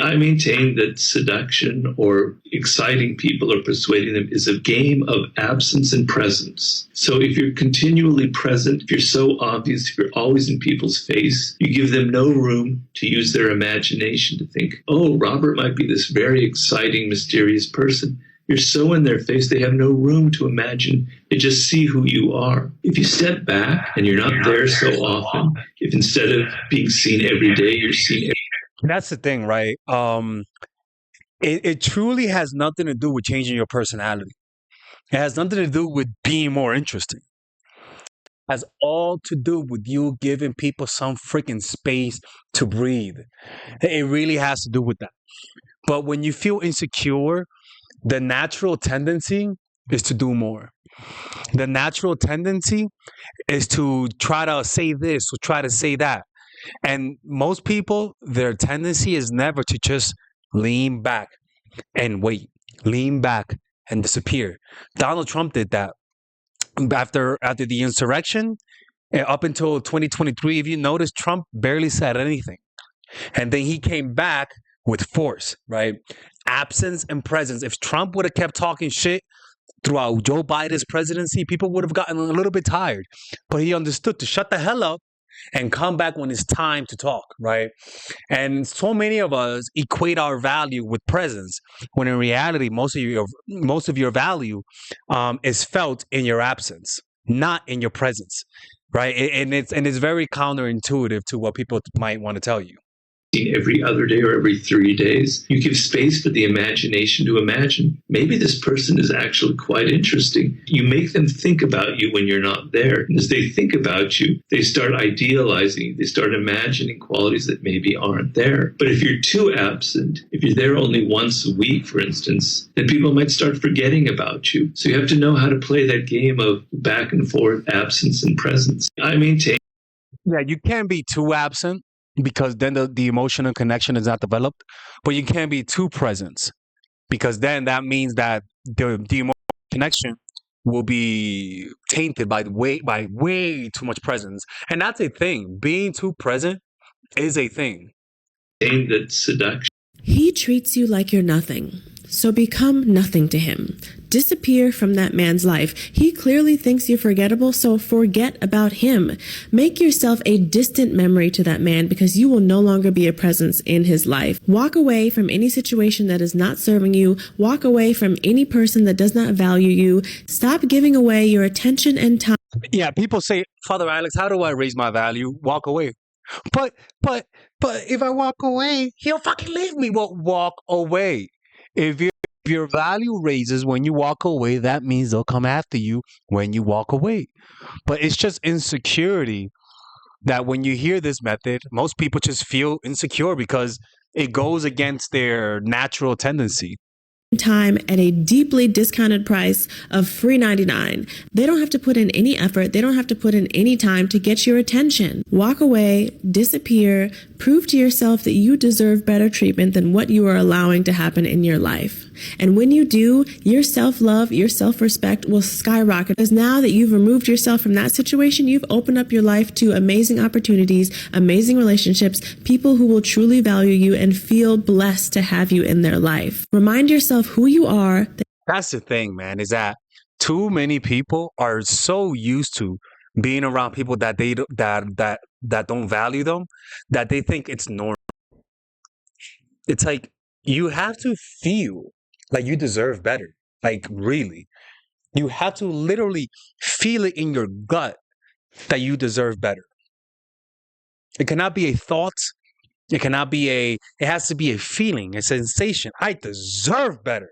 I maintain that seduction or exciting people or persuading them is a game of absence and presence. So if you're continually present, if you're so obvious, if you're always in people's face, you give them no room to use their imagination to think, oh, Robert might be this very exciting, mysterious person. You're so in their face, they have no room to imagine. They just see who you are. If you step back and you're not there so often, if instead of being seen every day, you're seen every That's the thing, right? It truly has nothing to do with changing your personality. It has nothing to do with being more interesting. It has all to do with you giving people some freaking space to breathe. It really has to do with that. But when you feel insecure, the natural tendency is to do more. The natural tendency is to try to say this or try to say that. And most people, their tendency is never to just lean back and wait, lean back and disappear. Donald Trump did that after the insurrection. Up until 2023, if you notice, Trump barely said anything. And then he came back with force, right? Absence and presence. If Trump would have kept talking shit throughout Joe Biden's presidency, people would have gotten a little bit tired. But he understood to shut the hell up and come back when it's time to talk, right? And so many of us equate our value with presence, when in reality, most of your value is felt in your absence, not in your presence, right? And it's very counterintuitive to what people might want to tell you. every other day or every 3 days. You give space for the imagination to imagine. Maybe this person is actually quite interesting. You make them think about you when you're not there. And as they think about you, they start idealizing, they start imagining qualities that maybe aren't there. But if you're too absent, if you're there only once a week, for instance, then people might start forgetting about you. So you have to know how to play that game of back and forth, absence and presence. I maintain. Yeah, you can't be too absent, because then the emotional connection is not developed. But you can't be too present, because then that means that the emotional connection will be tainted by way too much presence. And that's a thing. Being too present is a thing. That seduction. He treats you like you're nothing, so become nothing to him. Disappear from that man's life. He clearly thinks you're forgettable, so forget about him. Make yourself a distant memory to that man, because you will no longer be a presence in his life. Walk away from any situation that is not serving you. Walk away from any person that does not value you. Stop giving away your attention and time. Yeah, people say, Father Alex, how do I raise my value? Walk away. But if I walk away, he'll fucking leave me. Well, walk away. If your value raises when you walk away, that means they'll come after you when you walk away. But it's just insecurity that when you hear this method, most people just feel insecure because it goes against their natural tendency. Time at a deeply discounted price of free $99. They don't have to put in any effort. They don't have to put in any time to get your attention. Walk away, disappear, prove to yourself that you deserve better treatment than what you are allowing to happen in your life. And when you do, your self-love, your self-respect will skyrocket, because now that you've removed yourself from that situation, you've opened up your life to amazing opportunities, amazing relationships, people who will truly value you and feel blessed to have you in their life. Remind yourself who you are. That's the thing, man, is that too many people are so used to being around people that they that don't value them, that they think it's normal. It's like you have to feel like you deserve better. Like, really. You have to literally feel it in your gut that you deserve better. It cannot be a thought. It has to be a feeling, a sensation. I deserve better.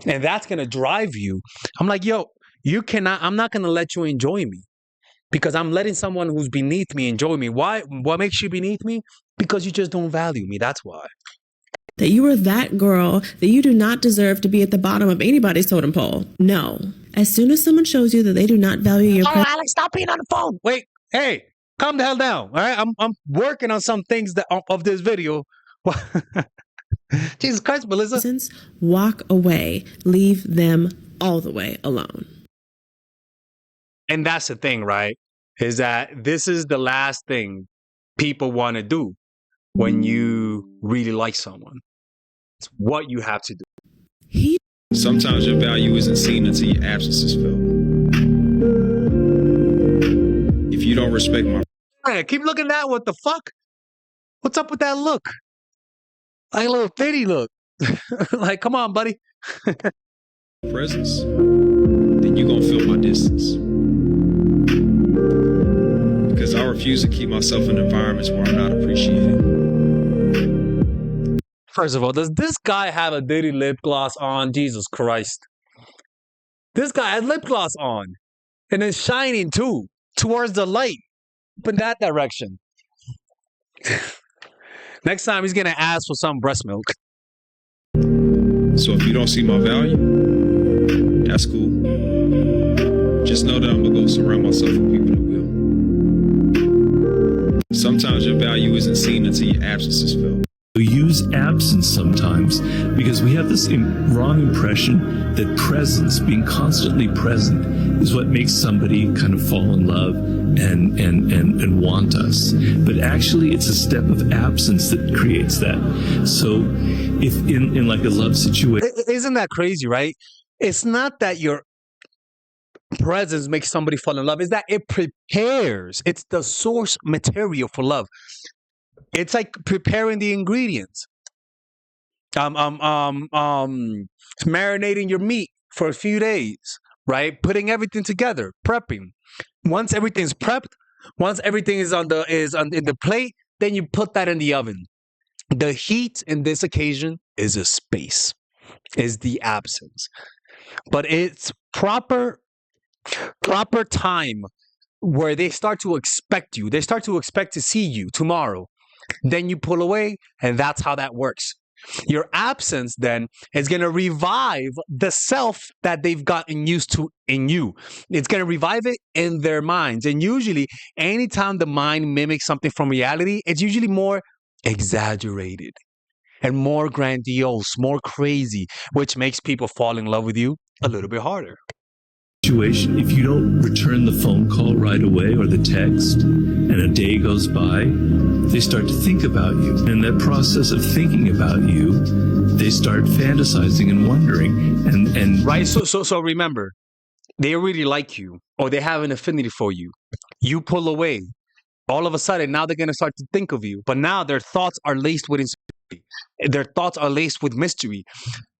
And that's going to drive you. I'm like, yo, I'm not going to let you enjoy me, because I'm letting someone who's beneath me enjoy me. Why? What makes you beneath me? Because you just don't value me. That's why. That you are that girl, that you do not deserve to be at the bottom of anybody's totem pole. No. As soon as someone shows you that they do not value your presence. Alex, stop being on the phone. Wait, hey, calm the hell down. All right, I'm working on some things of this video. Jesus Christ, Melissa. Walk away. Leave them all the way alone. And that's the thing, right? Is that this is the last thing people want to do. when you really like someone. It's what you have to do. He Sometimes your value isn't seen until your absence is felt. If you don't respect my Hey, keep looking at that. What the fuck? What's up with that look? Like a little bitty look. Like, come on, buddy. presence, then you're going to feel my distance. Because I refuse to keep myself in environments where I'm not appreciated. First of all, does this guy have a dirty lip gloss on? Jesus Christ. This guy has lip gloss on. And it's shining too. Towards the light. Up in that direction. Next time he's going to ask for some breast milk. So if you don't see my value, that's cool. Just know that I'm going to go surround myself with people that will. Sometimes your value isn't seen until your absence is felt. We use absence sometimes because we have this wrong impression that presence, being constantly present, is what makes somebody kind of fall in love and want us. But actually, it's a step of absence that creates that. So if in like a love situation... Isn't that crazy, right? It's not that your presence makes somebody fall in love. It's that it prepares. It's the source material for love. It's like preparing the ingredients. Marinating your meat for a few days, right? Putting everything together, prepping. Once everything's prepped, once everything is in the plate, then you put that in the oven. The heat in this occasion is a space, is the absence. But it's proper time where they start to expect you. They start to expect to see you tomorrow. Then you pull away, and that's how that works. Your absence then is going to revive the self that they've gotten used to in you. It's going to revive it in their minds. And usually, anytime the mind mimics something from reality, it's usually more exaggerated and more grandiose, more crazy, which makes people fall in love with you a little bit harder. Situation, if you don't return the phone call right away or the text, and a day goes by, they start to think about you. And that process of thinking about you, they start fantasizing and wondering. And right. So remember, they really like you, or they have an affinity for you. You pull away. All of a sudden, now they're going to start to think of you. But now their thoughts are laced with insecurity. Their thoughts are laced with mystery.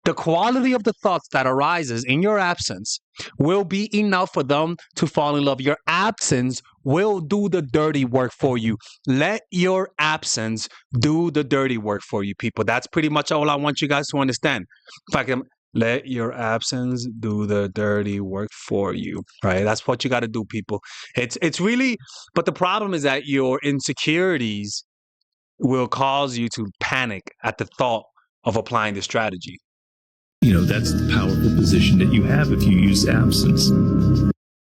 The quality of the thoughts that arises in your absence will be enough for them to fall in love. Your absence will do the dirty work for you. Let your absence do the dirty work for you, people. That's pretty much all I want you guys to understand. In fact, let your absence do the dirty work for you. Right? That's what you got to do, people. It's really, but the problem is that your insecurities will cause you to panic at the thought of applying the strategy. That's the powerful position that you have if you use absence.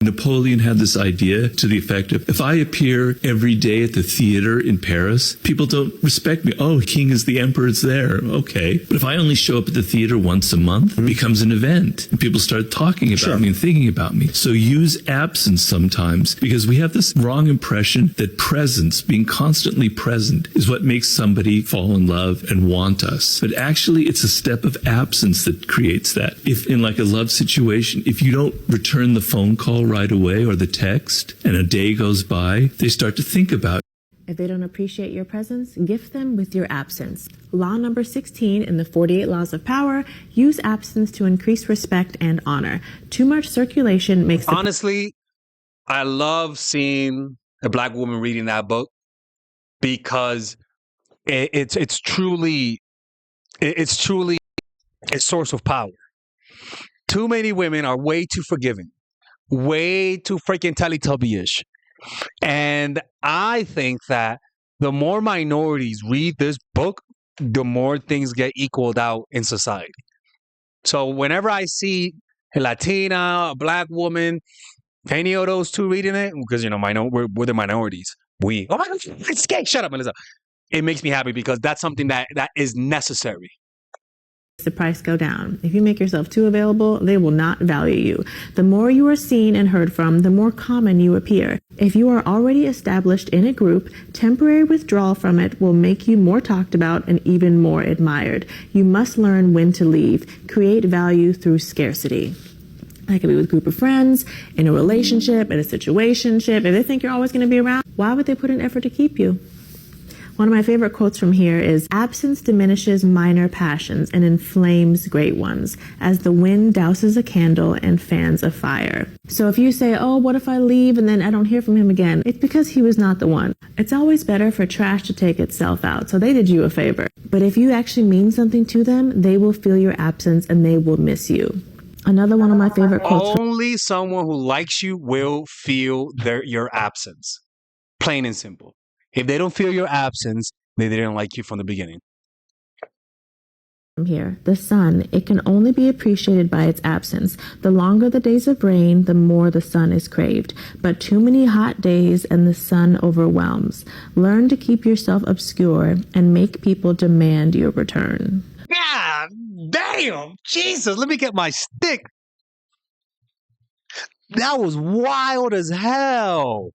Napoleon had this idea to the effect of, if I appear every day at the theater in Paris, people don't respect me. Oh, king is the emperor's there. Okay. But if I only show up at the theater once a month, it becomes an event. And people start talking about me and thinking about me. So use absence sometimes, because we have this wrong impression that presence, being constantly present, is what makes somebody fall in love and want us. But actually, it's a step of absence that creates that. If in like a love situation, if you don't return the phone call right away or the text, and a day goes by, they start to think about. If they don't appreciate your presence, gift them with your absence. Law number 16 in the 48 Laws of Power, use absence to increase respect and honor. Too much circulation makes... Honestly, I love seeing a Black woman reading that book because it's truly a source of power. Too many women are way too forgiving. Way too freaking Teletubby-ish. And I think that the more minorities read this book, the more things get equaled out in society. So whenever I see a Latina, a Black woman, any of those two reading it, because, we're the minorities. Oh my God, it's gay. Shut up, Melissa. It makes me happy because that's something that is necessary. the price go down. If you make yourself too available, they will not value you. The more you are seen and heard from, the more common you appear. If you are already established in a group, temporary withdrawal from it will make you more talked about and even more admired. You must learn when to leave. Create value through scarcity. That could be with a group of friends, in a relationship, in a situationship. If they think you're always going to be around, why would they put in effort to keep you? One of my favorite quotes from here is, absence diminishes minor passions and inflames great ones, as the wind douses a candle and fans a fire. So if you say, oh, what if I leave and then I don't hear from him again? It's because he was not the one. It's always better for trash to take itself out, so they did you a favor. But if you actually mean something to them, they will feel your absence and they will miss you. Another one of my favorite quotes. Only someone who likes you will feel your absence. Plain and simple. If they don't feel your absence, they didn't like you from the beginning. Here, the sun, it can only be appreciated by its absence. The longer the days of rain, the more the sun is craved. But too many hot days and the sun overwhelms. Learn to keep yourself obscure and make people demand your return. God damn! Jesus, let me get my stick. That was wild as hell.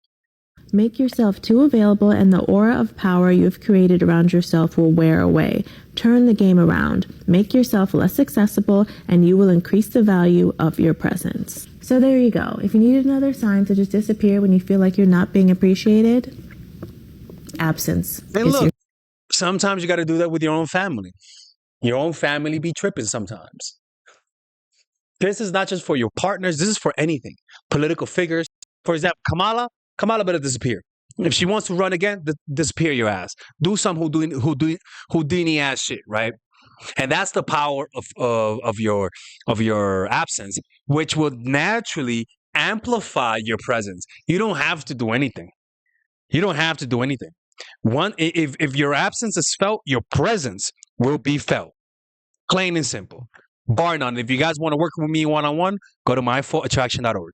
Make yourself too available and the aura of power you have created around yourself will wear away. Turn the game around. Make yourself less accessible and you will increase the value of your presence. So there you go. If you need another sign to just disappear when you feel like you're not being appreciated, absence. And look, sometimes you got to do that with your own family. Your own family be tripping sometimes. This is not just for your partners. This is for anything. Political figures. For example, Kamala better disappear. If she wants to run again, disappear your ass. Do some Houdini ass shit, right? And that's the power of your absence, which will naturally amplify your presence. You don't have to do anything. You don't have to do anything. If your absence is felt, your presence will be felt. Plain and simple. Bar none. If you guys want to work with me one-on-one, go to myfullattraction.org.